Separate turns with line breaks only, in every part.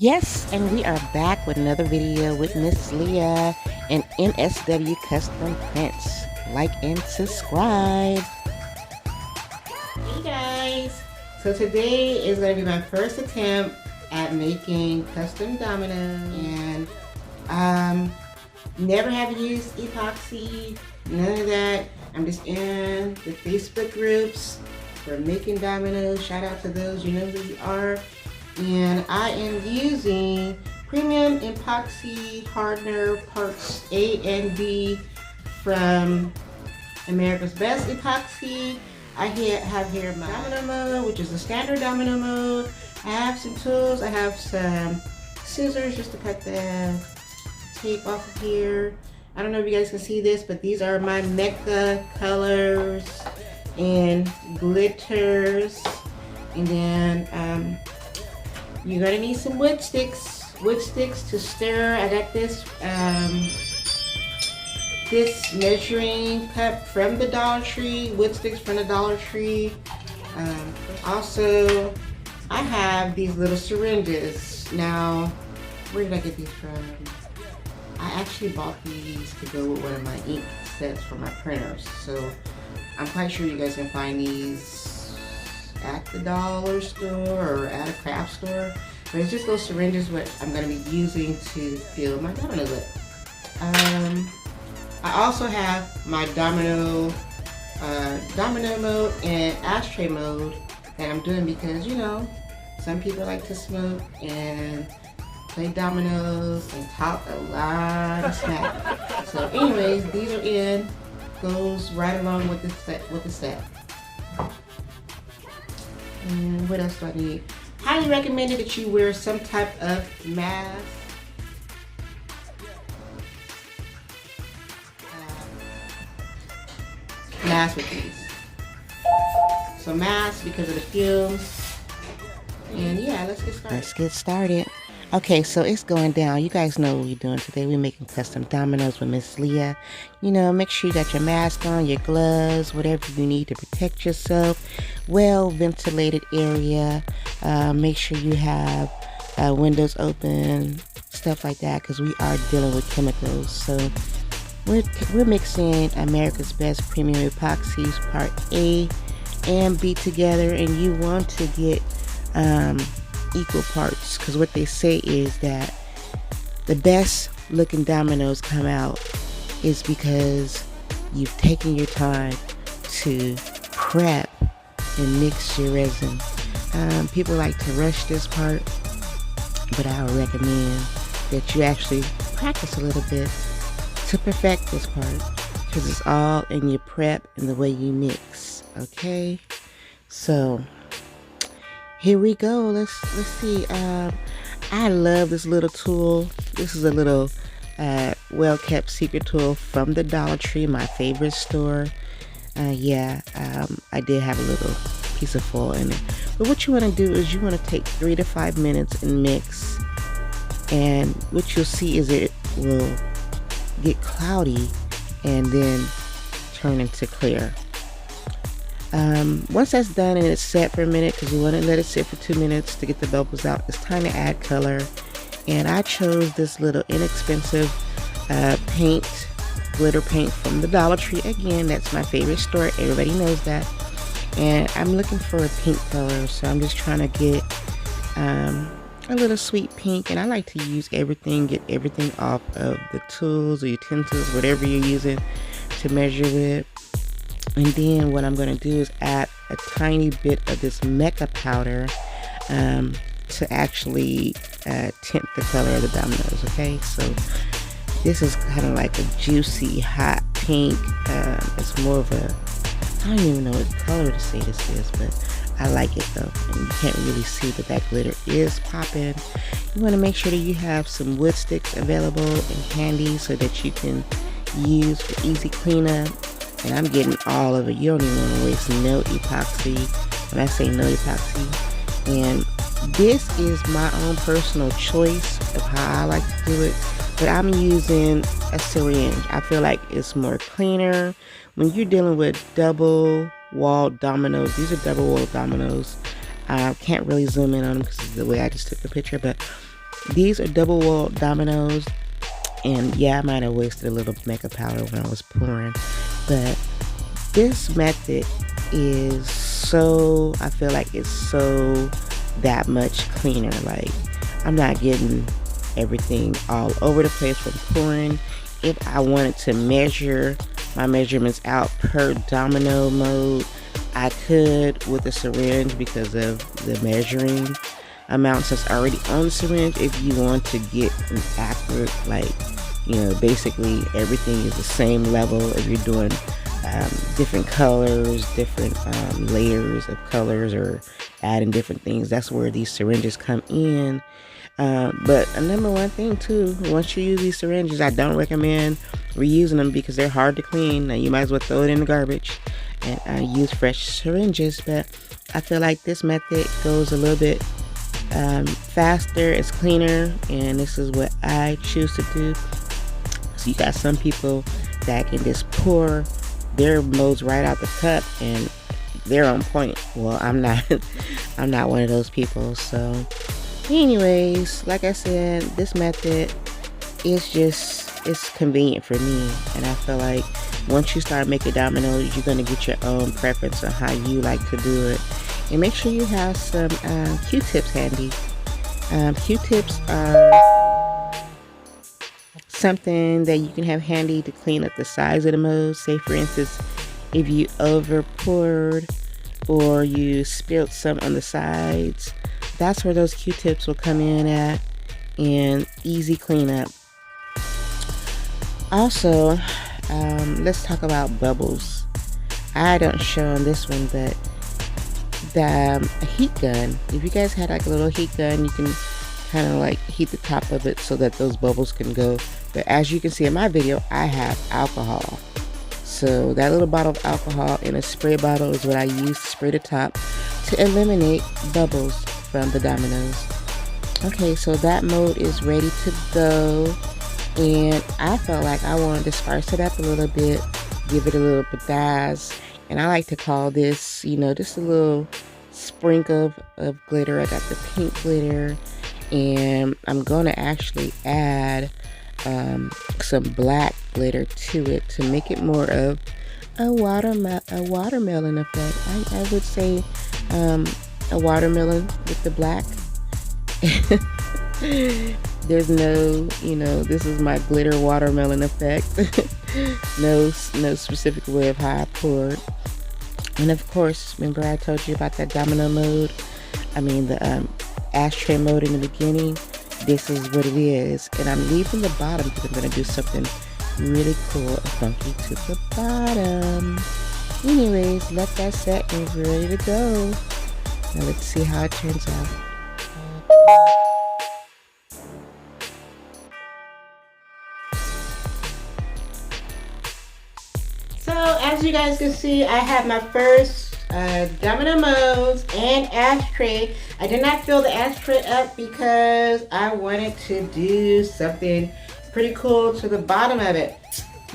Yes, and we are back with another video with Miss Leah and MSW Custom Prints. Like and subscribe. Hey guys, so today is going to be my first attempt at making custom dominoes, and never have used epoxy, none of that. I'm just in the Facebook groups for making dominoes. Shout out to those, you know who you are. And I am using premium epoxy hardener parts A and B from America's Best Epoxy. I have here my domino mode, which is the standard domino mode. I have some tools. I have some scissors just to cut the tape off of here. I don't know if you guys can see this, but these are my Mecca colors and glitters. And then you're gonna need some wood sticks to stir. I got this this measuring cup from the Dollar Tree, wood sticks from the Dollar Tree. Also, I have these little syringes. Now, where did I get these from? I actually bought these to go with one of my ink sets for my printers. So I'm quite sure you guys can find these at the dollar store or at a craft store. But it's just those syringes what I'm going to be using to fill my domino lid. I also have my domino mode and ashtray mode that I'm doing because, you know, some people like to smoke and play dominoes and talk a lot of smack. So anyways, these are in, goes right along with the set. And what else do I need? Highly recommended that you wear some type of mask. Mask with these. So mask because of the fumes. And yeah, let's get started. Let's get started. Okay, so it's going down. You guys know what we're doing today. We're making custom dominoes with Miss Leah. You know, make sure you got your mask on, your gloves, whatever you need to protect yourself. Well ventilated area. Make sure you have windows open, stuff like that, because we are dealing with chemicals. So we're mixing America's Best Premium Epoxies Part A and B together, and you want to get equal parts, because what they say is that the best looking dominoes come out is because you've taken your time to prep and mix your resin. People like to rush this part, but I would recommend that you actually practice a little bit to perfect this part, because it's all in your prep and the way you mix. Okay, so here we go. Let's see. I love this little tool. This is a little well-kept secret tool from the Dollar Tree, my favorite store. I did have a little piece of foil in it. But what you want to do is you want to take 3 to 5 minutes and mix. And what you'll see is it will get cloudy and then turn into clear. Once that's done and it's set for a minute, because we want to let it sit for 2 minutes to get the bubbles out, it's time to add color. And I chose this little inexpensive glitter paint from the Dollar Tree. Again, that's my favorite store, everybody knows that. And I'm looking for a pink color, so I'm just trying to get a little sweet pink. And I like to use everything, get everything off of the tools or utensils, whatever you're using to measure with. And then what I'm going to do is add a tiny bit of this Mecca powder to actually tint the color of the dominoes. Okay, so this is kind of like a juicy hot pink. It's more of a, I don't even know what color to say this is, but I like it though. And you can't really see that glitter is popping. You want to make sure that you have some wood sticks available and handy so that you can use for easy cleanup. And I'm getting all of it. You don't even want to waste no epoxy. When I say no epoxy. And this is my own personal choice of how I like to do it. But I'm using a syringe. I feel like it's more cleaner. When you're dealing with double walled dominoes, these are double walled dominoes. I can't really zoom in on them because of the way I just took the picture. But These are double walled dominoes, and yeah, I might have wasted a little makeup powder when I was pouring, but this method is so, I feel like it's so that much cleaner. Like, I'm not getting everything all over the place from pouring. If I wanted to measure my measurements out per domino mode, I could with a syringe because of the measuring amounts that's already on the syringe. If you want to get an accurate, like, you know, basically everything is the same level. If you're doing different colors, different layers of colors, or adding different things, that's where these syringes come in. But a number one thing too, once you use these syringes, I don't recommend reusing them because they're hard to clean. Now you might as well throw it in the garbage and use fresh syringes. But I feel like this method goes a little bit faster, it's cleaner, and this is what I choose to do. So you got some people that can just pour their molds right out the cup and they're on point. Well, I'm not I'm not one of those people. So anyways, like I said, this method is just, it's convenient for me, and I feel like once you start making dominoes, you're going to get your own preference on how you like to do it. And make sure you have some Q-tips handy. Q-tips are something that you can have handy to clean up the sides of the mold. Say for instance, if you over poured or you spilled some on the sides, that's where those Q-tips will come in at, and easy cleanup. Also, let's talk about bubbles. I don't show on this one, but the heat gun, if you guys had like a little heat gun, you can kind of like heat the top of it so that those bubbles can go. But as you can see in my video, I have alcohol. So that little bottle of alcohol in a spray bottle is what I use to spray the top to eliminate bubbles from the dominoes. Okay, so that mold is ready to go, and I felt like I wanted to spice it up a little bit, give it a little pizzazz, and I like to call this, you know, just a little sprinkle of glitter. I got the pink glitter, and I'm gonna actually add some black glitter to it to make it more of a watermelon effect. I would say a watermelon with the black. There's no, you know, this is my glitter watermelon effect. no specific way of how I poured. And of course, remember I told you about that domino mode, I mean the ashtray mode in the beginning. This is what it is, and I'm leaving the bottom because I'm going to do something really cool and funky to the bottom. Anyways, let that set and we're ready to go. Now let's see how it turns out. So as you guys can see, I have my first domino molds and ashtray. I did not fill the ashtray up because I wanted to do something pretty cool to the bottom of it.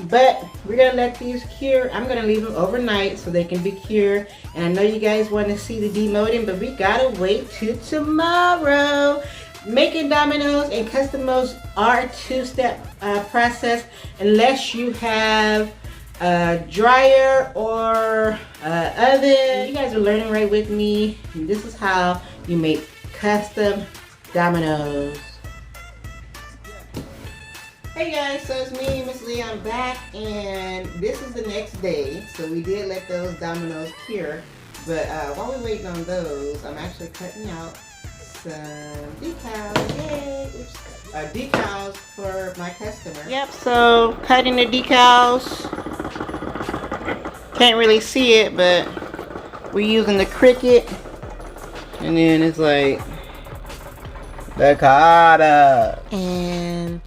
But we're gonna let these cure. I'm gonna leave them overnight so they can be cured. And I know you guys want to see the demolding, but we gotta wait till tomorrow. Making dominoes and custom molds are a two-step process unless you have a dryer or oven. You guys are learning right with me. This is how you make custom dominoes. Hey guys, so it's me, Mizzleea. I'm back, and this is the next day. So we did let those dominoes cure, but while we're waiting on those, I'm actually cutting out some decals. Yay! Oops. Decals for my customer. Yep. So cutting the decals. Can't really see it, but we're using the Cricut, and then it's like the Carter. And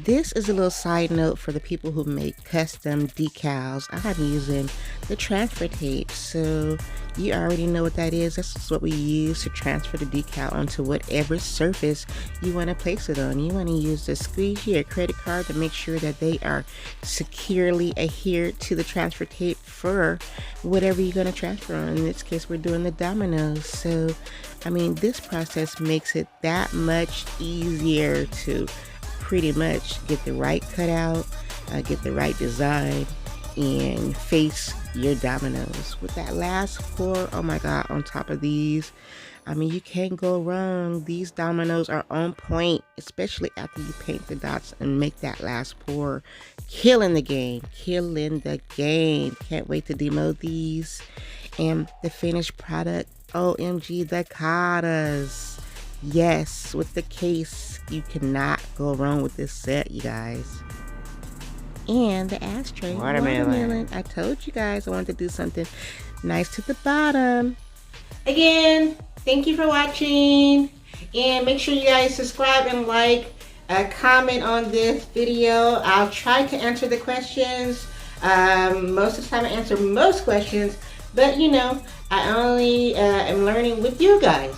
This is a little side note for the people who make custom decals. I'm using the transfer tape, so you already know what that is. This is what we use to transfer the decal onto whatever surface you want to place it on. You want to use the squeegee or credit card to make sure that they are securely adhered to the transfer tape for whatever you're going to transfer on. In this case, we're doing the Dominos. So, I mean, this process makes it that much easier to pretty much get the right cutout, get the right design, and face your dominoes. With that last pour, oh my god, on top of these, I mean, you can't go wrong. These dominoes are on point, especially after you paint the dots and make that last pour. Killing the game, killing the game. Can't wait to demo these. And the finished product, OMG, the cartas. Yes, with the case, you cannot go wrong with this set, you guys. And the ashtray, watermelon. I told you guys I wanted to do something nice to the bottom. Again, thank you for watching. And make sure you guys subscribe and like, comment on this video. I'll try to answer the questions. Most of the time I answer most questions, but you know, I only am learning with you guys.